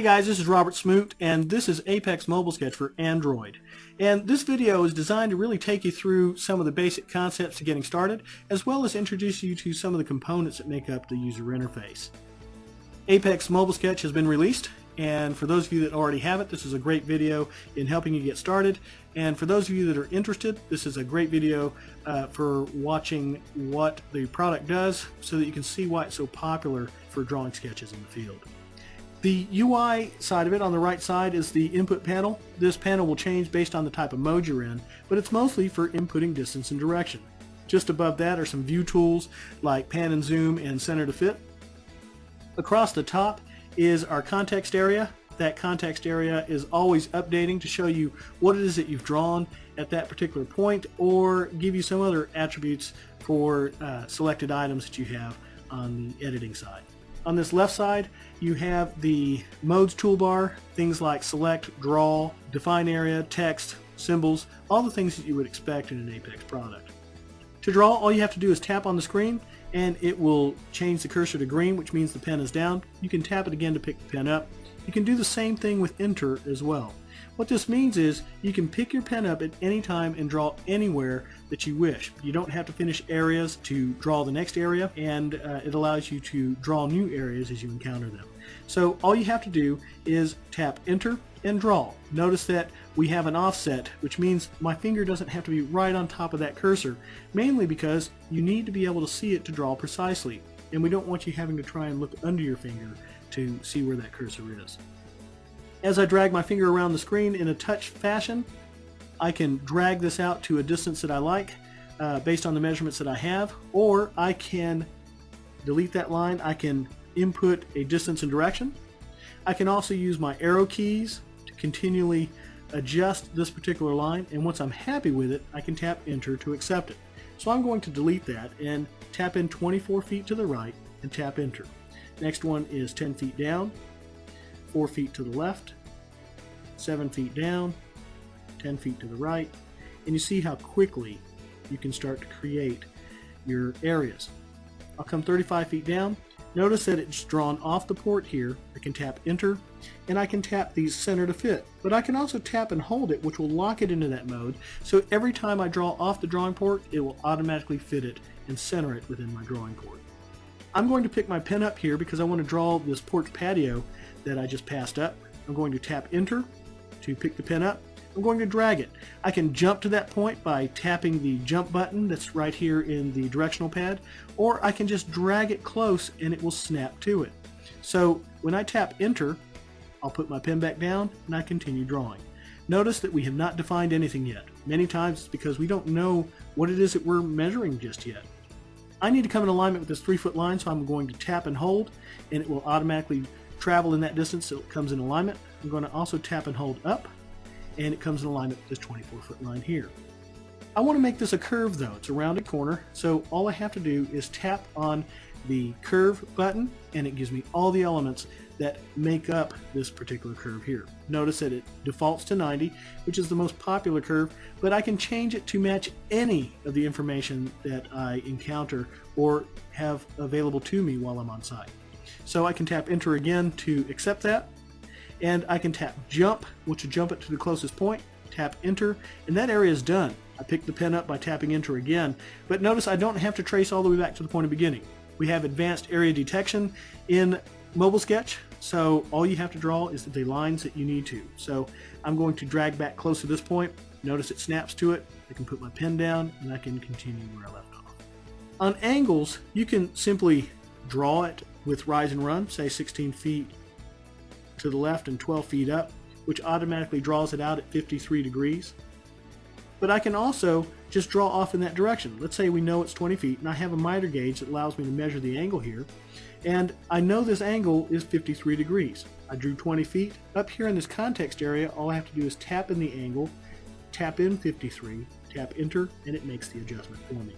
Hey guys, this is Robert Smoot, and this is Apex MobileSketch for Android. And this video is designed to really take you through some of the basic concepts to getting started, as well as introduce you to some of the components that make up the user interface. Apex MobileSketch has been released, and for those of you that already have it, this is a great video in helping you get started. And for those of you that are interested, this is a great video for watching what the product does so that you can see why it's so popular for drawing sketches in the field. The UI side of it, on the right side, is the input panel. This panel will change based on the type of mode you're in, but it's mostly for inputting distance and direction. Just above that are some view tools like pan and zoom and center to fit. Across the top is our context area. That context area is always updating to show you what it is that you've drawn at that particular point, or give you some other attributes for selected items that you have on the editing side. On this left side, you have the modes toolbar, things like select, draw, define area, text, symbols, all the things that you would expect in an Apex product. To draw, all you have to do is tap on the screen and it will change the cursor to green, which means the pen is down. You can tap it again to pick the pen up. You can do the same thing with enter as well. What this means is you can pick your pen up at any time and draw anywhere that you wish. You don't have to finish areas to draw the next area, and it allows you to draw new areas as you encounter them. So all you have to do is tap enter and draw. Notice that we have an offset, which means my finger doesn't have to be right on top of that cursor, mainly because you need to be able to see it to draw precisely, and we don't want you having to try and look under your finger to see where that cursor is. As I drag my finger around the screen in a touch fashion, I can drag this out to a distance that I like based on the measurements that I have, or I can delete that line. I can input a distance and direction. I can also use my arrow keys to continually adjust this particular line, and once I'm happy with it, I can tap enter to accept it. So I'm going to delete that and tap in 24 feet to the right and tap enter. Next one is 10 feet down, 4 feet to the left, 7 feet down, 10 feet to the right, and you see how quickly you can start to create your areas. I'll come 35 feet down. Notice that it's drawn off the port here. I can tap enter, and I can tap the center to fit, but I can also tap and hold it, which will lock it into that mode, so every time I draw off the drawing port, it will automatically fit it and center it within my drawing port. I'm going to pick my pen up here because I want to draw this porch patio that I just passed up. I'm going to tap enter to pick the pen up. I'm going to drag it. I can jump to that point by tapping the jump button that's right here in the directional pad, or I can just drag it close and it will snap to it. So when I tap enter, I'll put my pen back down and I continue drawing. Notice that we have not defined anything yet. Many times it's because we don't know what it is that we're measuring just yet. I need to come in alignment with this 3-foot line, so I'm going to tap and hold, and it will automatically travel in that distance so it comes in alignment. I'm going to also tap and hold up, and it comes in alignment with this 24-foot line here. I want to make this a curve though. It's a rounded corner, so all I have to do is tap on the curve button, and it gives me all the elements that make up this particular curve here. Notice that it defaults to 90, which is the most popular curve, but I can change it to match any of the information that I encounter or have available to me while I'm on site. So I can tap enter again to accept that, and I can tap jump, which will jump it to the closest point, tap enter, and that area is done. I pick the pen up by tapping enter again, but notice I don't have to trace all the way back to the point of beginning. We have advanced area detection in MobileSketch, so all you have to draw is the lines that you need to. So I'm going to drag back close to this point. Notice it snaps to it. I can put my pen down and I can continue where I left off. On angles, you can simply draw it with rise and run, say 16 feet to the left and 12 feet up, which automatically draws it out at 53 degrees. But I can also just draw off in that direction. Let's say we know it's 20 feet and I have a miter gauge that allows me to measure the angle here, and I know this angle is 53 degrees. I drew 20 feet. Up here in this context area, all I have to do is tap in the angle, tap in 53, tap enter, and it makes the adjustment for me.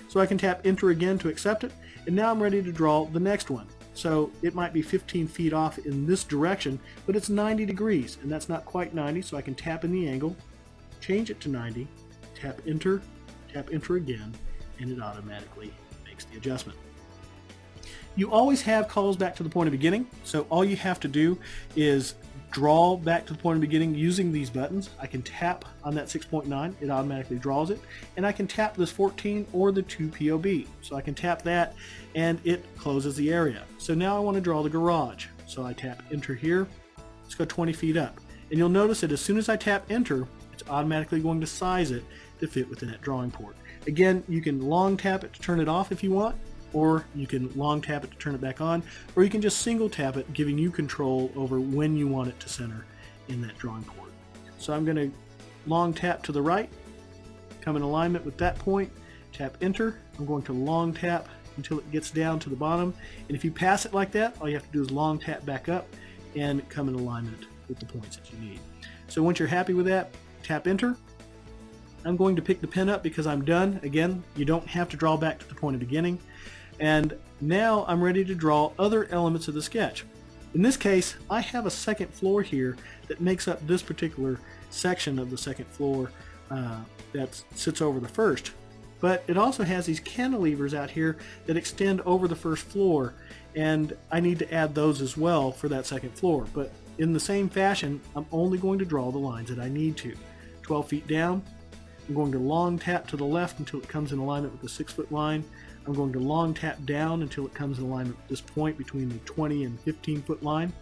So I can tap enter again to accept it, and now I'm ready to draw the next one. So it might be 15 feet off in this direction, but it's 90 degrees, and that's not quite 90, so I can tap in the angle, change it to 90, tap enter again, and it automatically makes the adjustment. You always have calls back to the point of beginning, so all you have to do is draw back to the point of beginning using these buttons. I can tap on that 6.9, it automatically draws it, and I can tap this 14 or the 2 POB. So I can tap that and it closes the area. So now I want to draw the garage. So I tap enter here, let's go 20 feet up. And you'll notice that as soon as I tap enter, it's automatically going to size it to fit within that drawing port. Again, you can long tap it to turn it off if you want, or you can long tap it to turn it back on, or you can just single tap it, giving you control over when you want it to center in that drawing port. So I'm going to long tap to the right, come in alignment with that point, tap enter. I'm going to long tap until it gets down to the bottom, and if you pass it like that, all you have to do is long tap back up and come in alignment with the points that you need. So once you're happy with that, tap enter. I'm going to pick the pen up because I'm done. Again, you don't have to draw back to the point of beginning. And now I'm ready to draw other elements of the sketch. In this case, I have a second floor here that makes up this particular section of the second floor that sits over the first. But it also has these cantilevers out here that extend over the first floor, and I need to add those as well for that second floor. But in the same fashion, I'm only going to draw the lines that I need to. 12 feet down, I'm going to long tap to the left until it comes in alignment with the 6-foot line. I'm going to long tap down until it comes in alignment with this point between the 20 and 15-foot line.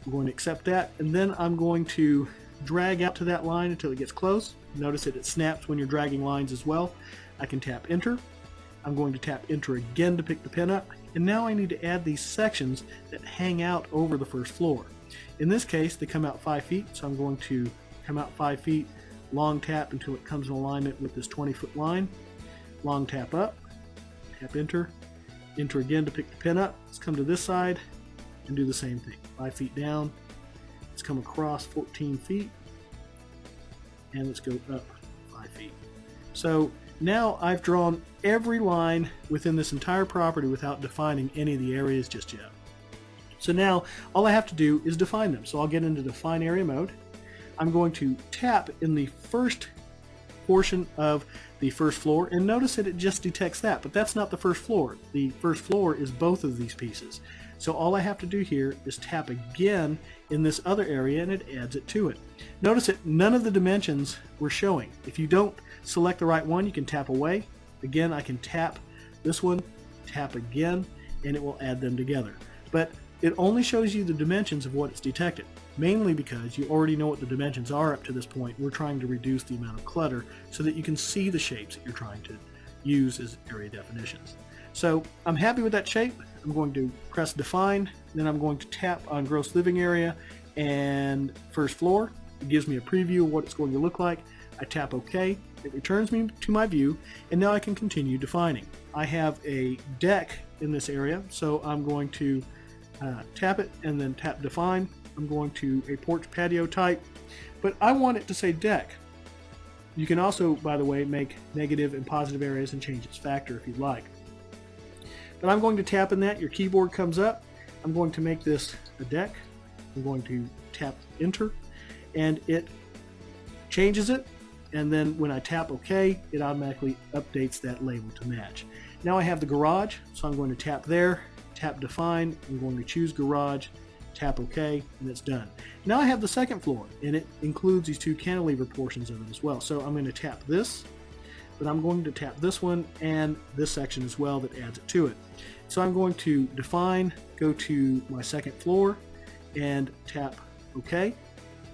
I'm going to accept that, and then I'm going to drag out to that line until it gets close. Notice that it snaps when you're dragging lines as well. I can tap enter. I'm going to tap enter again to pick the pen up, and now I need to add these sections that hang out over the first floor. In this case, they come out 5 feet, so I'm going to come out 5 feet, long tap until it comes in alignment with this 20-foot line, long tap up, tap enter, enter again to pick the pen up. Let's come to this side and do the same thing. 5 feet down, let's come across 14 feet, and let's go up 5 feet. So now I've drawn every line within this entire property without defining any of the areas just yet. So now all I have to do is define them. So I'll get into define area mode. I'm going to tap in the first portion of the first floor, and notice that it just detects that, but that's not the first floor. The first floor is both of these pieces. So all I have to do here is tap again in this other area, and it adds it to it. Notice that none of the dimensions were showing. If you don't select the right one, you can tap away. Again, I can tap this one, tap again, and it will add them together. But it only shows you the dimensions of what it's detected, mainly because you already know what the dimensions are up to this point. We're trying to reduce the amount of clutter so that you can see the shapes that you're trying to use as area definitions. So I'm happy with that shape. I'm going to press define, then I'm going to tap on gross living area and first floor. It gives me a preview of what it's going to look like. I tap OK. It returns me to my view, and now I can continue defining. I have a deck in this area, so I'm going to tap it and then tap define. I'm going to a porch patio type, but I want it to say deck. You can also, by the way, make negative and positive areas and change its factor if you'd like. But I'm going to tap in that. Your keyboard comes up. I'm going to make this a deck. I'm going to tap enter, and it changes it. And then when I tap OK, it automatically updates that label to match. Now I have the garage, so I'm going to tap there, tap define. I'm going to choose garage, tap OK, and it's done. Now I have the second floor, and it includes these two cantilever portions of it as well. So I'm going to tap this, but I'm going to tap this one and this section as well that adds it to it. So I'm going to define, go to my second floor, and tap OK.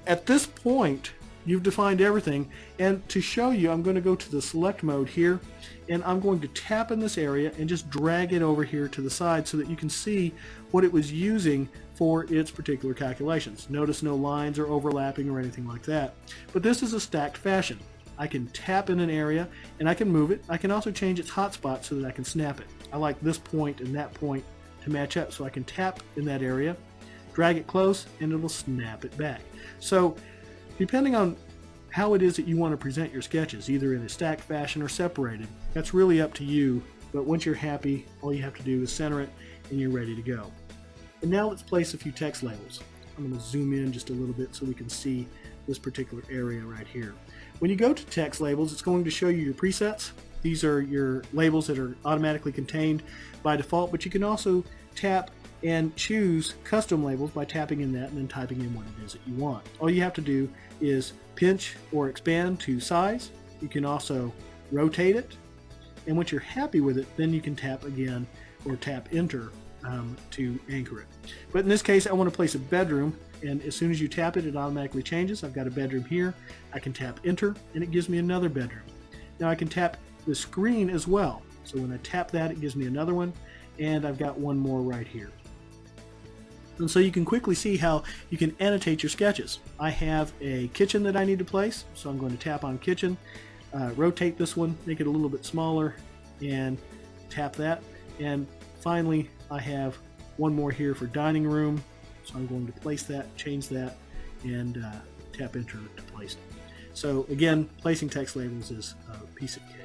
At this point, you've defined everything, and to show you, I'm going to go to the select mode here, and I'm going to tap in this area and just drag it over here to the side so that you can see what it was using for its particular calculations. Notice no lines are overlapping or anything like that. But this is a stacked fashion. I can tap in an area and I can move it. I can also change its hotspot so that I can snap it. I like this point and that point to match up, so I can tap in that area, drag it close, and it'll snap it back. So depending on how it is that you want to present your sketches, either in a stacked fashion or separated, that's really up to you. But once you're happy, all you have to do is center it and you're ready to go. And now let's place a few text labels. I'm going to zoom in just a little bit so we can see this particular area right here. When you go to text labels, it's going to show you your presets. These are your labels that are automatically contained by default, but you can also tap and choose custom labels by tapping in that and then typing in what it is that you want. All you have to do is pinch or expand to size. You can also rotate it, and once you're happy with it, then you can tap again or tap enter to anchor it. But in this case, I want to place a bedroom, and as soon as you tap it, it automatically changes. I've got a bedroom here. I can tap enter, and it gives me another bedroom. Now I can tap the screen as well. So when I tap that, it gives me another one, and I've got one more right here. And so you can quickly see how you can annotate your sketches. I have a kitchen that I need to place, so I'm going to tap on kitchen, rotate this one, make it a little bit smaller, and tap that. And finally, I have one more here for dining room, so I'm going to place that, change that, and tap enter to place it. So again, placing text labels is a piece of cake.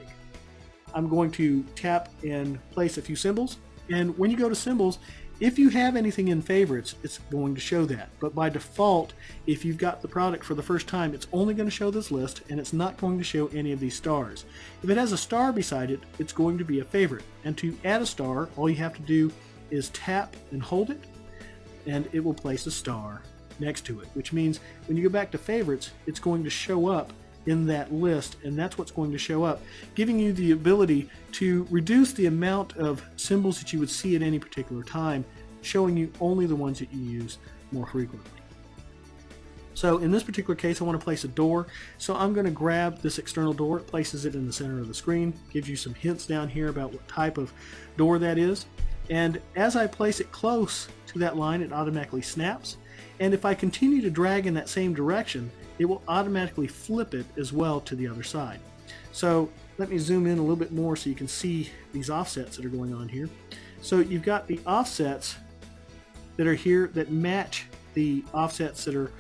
I'm going to tap and place a few symbols, and when you go to symbols, if you have anything in favorites, it's going to show that. But by default, if you've got the product for the first time, it's only going to show this list, and it's not going to show any of these stars. If it has a star beside it, it's going to be a favorite. And to add a star, all you have to do is tap and hold it, and it will place a star next to it, which means when you go back to favorites, it's going to show up in that list, and that's what's going to show up, giving you the ability to reduce the amount of symbols that you would see at any particular time, showing you only the ones that you use more frequently. So in this particular case, I want to place a door, so I'm going to grab this external door. It places it in the center of the screen, gives you some hints down here about what type of door that is, and as I place it close to that line, it automatically snaps, and if I continue to drag in that same direction, it will automatically flip it as well to the other side. So let me zoom in a little bit more so you can see these offsets that are going on here. So you've got the offsets that are here that match the offsets that are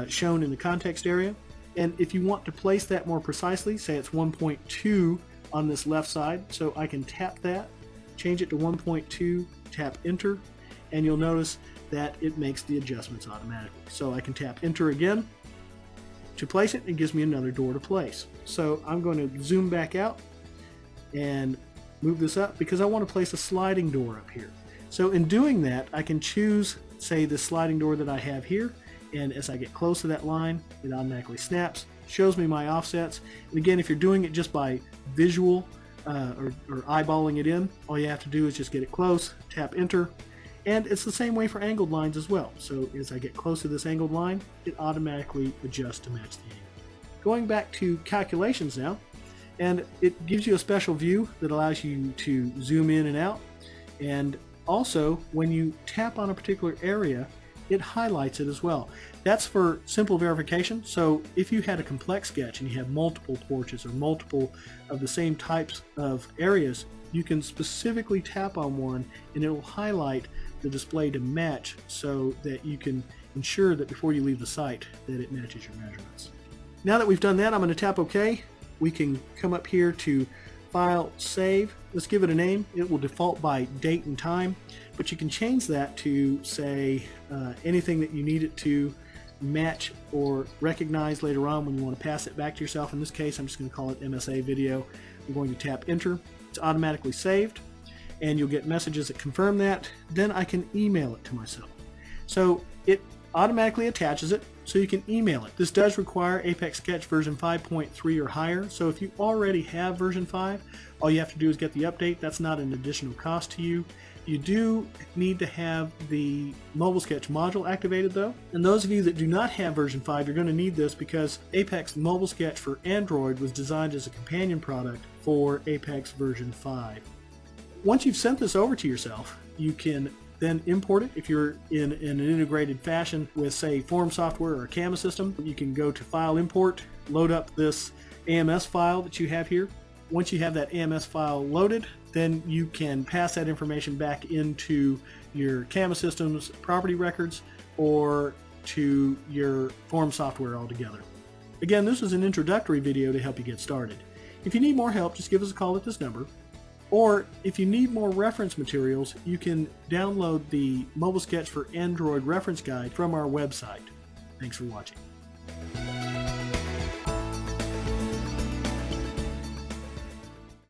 shown in the context area. And if you want to place that more precisely, say it's 1.2 on this left side, so I can tap that, change it to 1.2, tap enter, and you'll notice that it makes the adjustments automatically. So I can tap enter again to place it, and it gives me another door to place. So I'm going to zoom back out and move this up because I want to place a sliding door up here. So in doing that, I can choose, say, the sliding door that I have here, and as I get close to that line, it automatically snaps, shows me my offsets. And again, if you're doing it just by visual or eyeballing it in, all you have to do is just get it close, tap enter, and it's the same way for angled lines as well. So as I get close to this angled line, it automatically adjusts to match the angle. Going back to calculations now, and it gives you a special view that allows you to zoom in and out, and also when you tap on a particular area, it highlights it as well. That's for simple verification. So if you had a complex sketch and you have multiple porches or multiple of the same types of areas, you can specifically tap on one and it will highlight the display to match so that you can ensure that before you leave the site that it matches your measurements. Now that we've done that, I'm going to tap OK. We can come up here to File, Save. Let's give it a name. It will default by date and time, but you can change that to say anything that you need it to match or recognize later on when you want to pass it back to yourself. In this case, I'm just going to call it MSA video. I'm going to tap enter. It's automatically saved, and you'll get messages that confirm that. Then I can email it to myself. So it automatically attaches it, so you can email it. This does require Apex Sketch version 5.3 or higher, so if you already have version 5, all you have to do is get the update. That's not an additional cost to you. You do need to have the MobileSketch module activated though, and those of you that do not have version 5, you're going to need this because Apex MobileSketch for Android was designed as a companion product for Apex version 5. Once you've sent this over to yourself, you can then import it. If you're in an integrated fashion with, say, Form software or a Canvas system, you can go to File, Import, load up this AMS file that you have here. Once you have that AMS file loaded, then you can pass that information back into your Canvas system's property records or to your Form software altogether. Again, this is an introductory video to help you get started. If you need more help, just give us a call at this number. Or if you need more reference materials, you can download the MobileSketch for Android reference guide from our website. Thanks for watching.